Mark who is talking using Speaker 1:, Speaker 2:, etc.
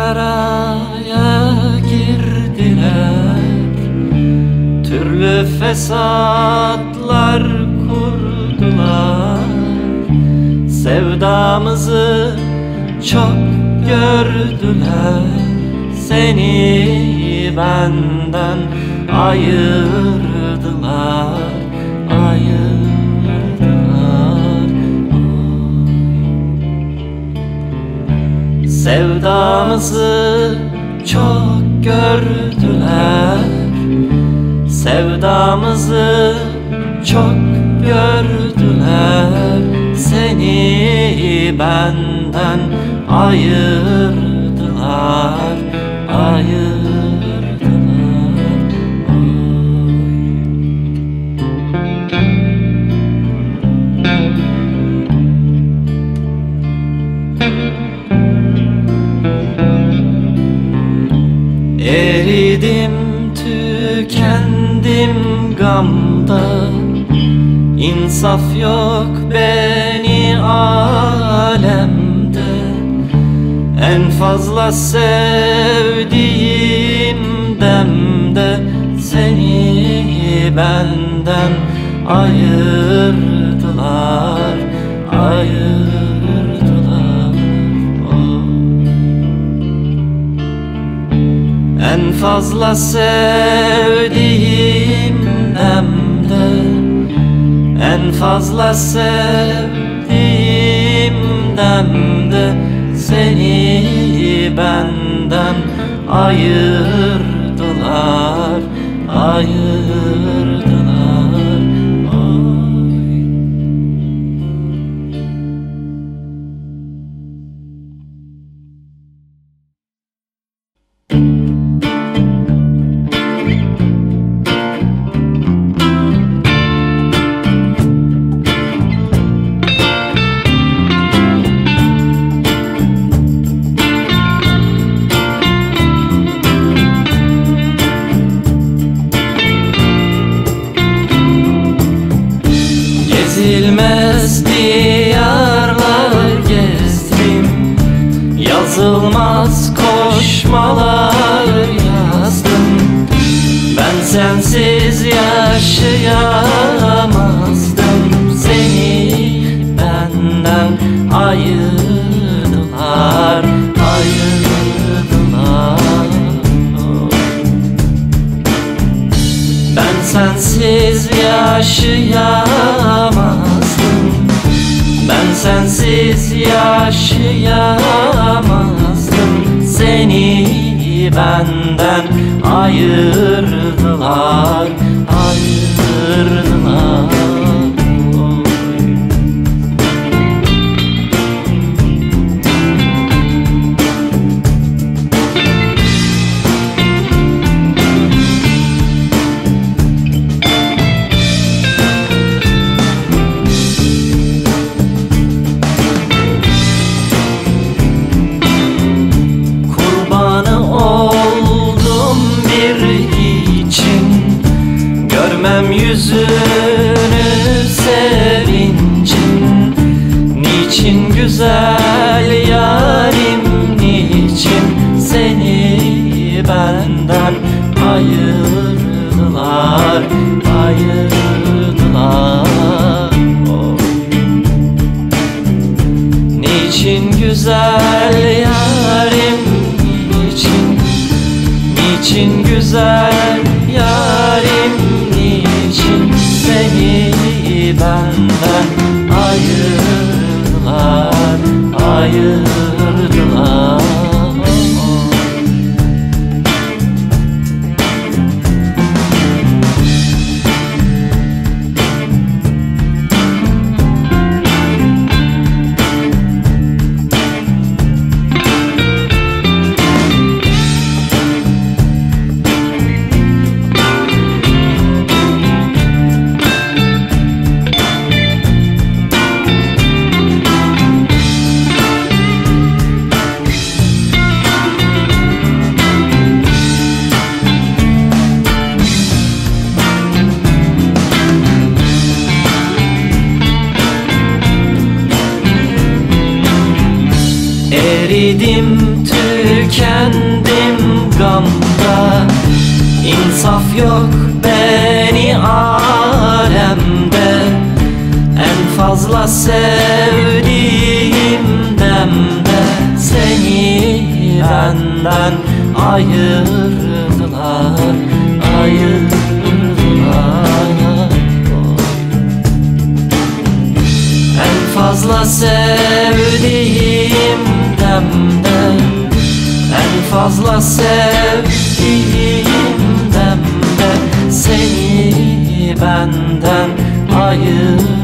Speaker 1: araya girdiler, türlü fesatlar kurdular. Sevdamızı çok gördüler, seni benden ayırdılar, ayırdılar. Sevdamızı çok gördüler, sevdamızı çok gördüler, seni benden ayırdılar, ayırdılar. Eridim, tükendim gamda, İnsaf yok beni alemde. En fazla sevdiğim demde seni benden ayırdılar, ayırdılar. Oh. En fazla sevdiğim demde, en fazla sevdiğim demde seni benden ayırdılar, ayırdılar. Oy. Gezilmez diyarlar gezdim, yazılmaz koşmalar yazdım. Ben sensiz yaşayamazdım, seni benden ayırdılar, ayırdılar. Ben sensiz yaşayamazdım, ben sensiz yaşayamazdım, seni benden ayırdılar, ayırdılar. Yüzünü sevincin, niçin güzel yarim, niçin seni benden ayırdılar, ayırdılar. Oh. Niçin güzel yarim, niçin, niçin güzel yarim, niçin seni benden ayırdılar, ayırdılar. Eridim, tükendim tükendim gamda. İnsaf yok beni alemde, en fazla sevdiğim demde seni benden ayırdılar, ayırdılar. En fazla sevdiğim demde, en fazla sevdiğim demde seni benden ayırdılar.